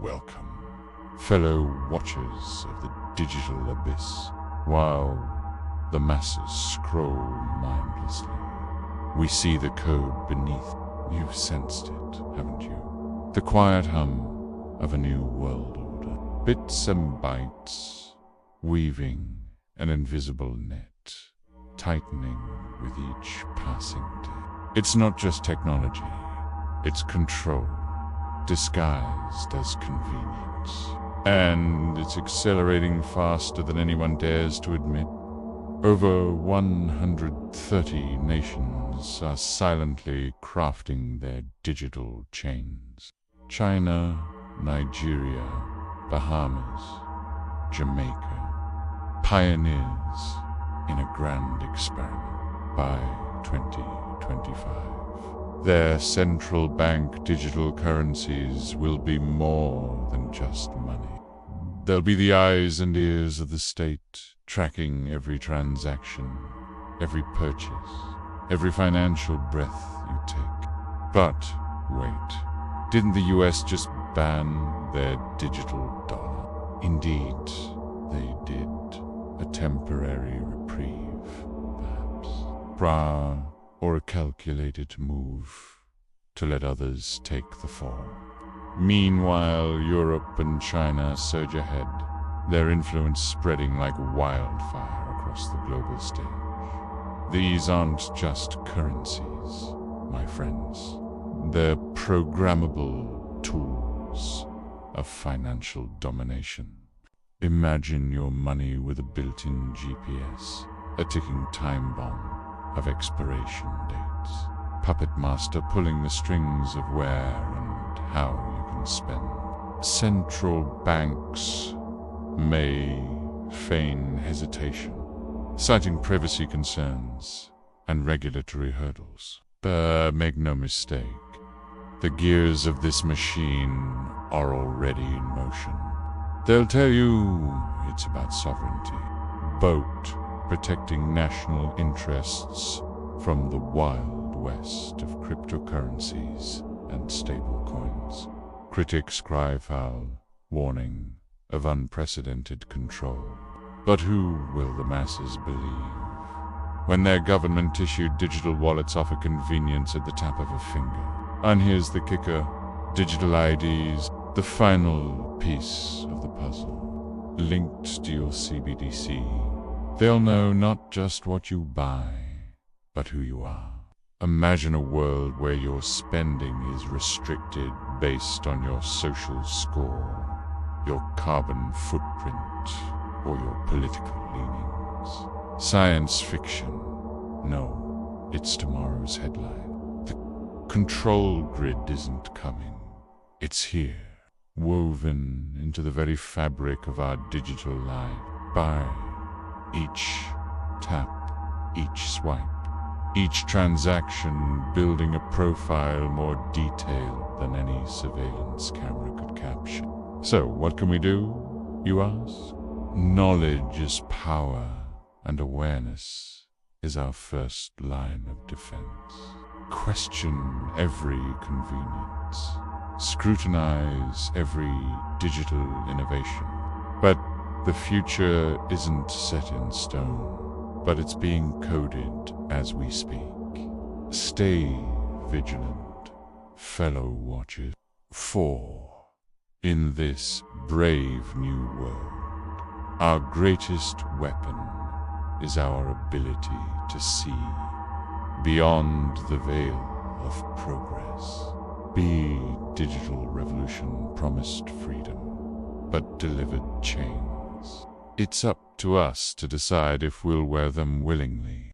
Welcome, fellow watchers of the digital abyss. While the masses scroll mindlessly, we see the code beneath. You've sensed it, haven't you? The quiet hum of a new world order. Bits and bytes, weaving an invisible net, tightening with each passing day. It's not just technology, it's control, disguised as convenience. And it's accelerating faster than anyone dares to admit. Over 130 nations are silently crafting their digital chains. China, Nigeria, Bahamas, Jamaica, pioneers in a grand experiment. By 2025, their central bank digital currencies will be more than just money. They'll be the eyes and ears of the state, tracking every transaction, every purchase, every financial breath you take. But wait, didn't the US just ban their digital dollar? Indeed, they did. A temporary reprieve, perhaps. Or a calculated move to let others take the fall. Meanwhile, Europe and China surge ahead, their influence spreading like wildfire across the global stage. These aren't just currencies, my friends. They're programmable tools of financial domination. Imagine your money with a built-in GPS, a ticking time bomb of expiration dates, puppet master pulling the strings of where and how you can spend. Central banks may feign hesitation, citing privacy concerns and regulatory hurdles. But make no mistake, the gears of this machine are already in motion. They'll tell you it's about sovereignty, boat protecting national interests from the wild west of cryptocurrencies and stablecoins. Critics cry foul, warning of unprecedented control. But who will the masses believe when their government-issued digital wallets offer convenience at the tap of a finger? And here's the kicker: digital IDs, the final piece of the puzzle, linked to your CBDC. They'll know not just what you buy, but who you are. Imagine a world where your spending is restricted based on your social score, your carbon footprint, or your political leanings. Science fiction? No, it's tomorrow's headline. The control grid isn't coming. It's here, woven into the very fabric of our digital life. By each tap, each swipe, each transaction building a profile more detailed than any surveillance camera could capture. So, what can we do, you ask? Knowledge is power, and awareness is our first line of defense. Question every convenience. Scrutinize every digital innovation. But the future isn't set in stone, but it's being coded as we speak. Stay vigilant, fellow watchers. For in this brave new world, our greatest weapon is our ability to see beyond the veil of progress. Be digital revolution promised freedom, but delivered chains. It's up to us to decide if we'll wear them willingly.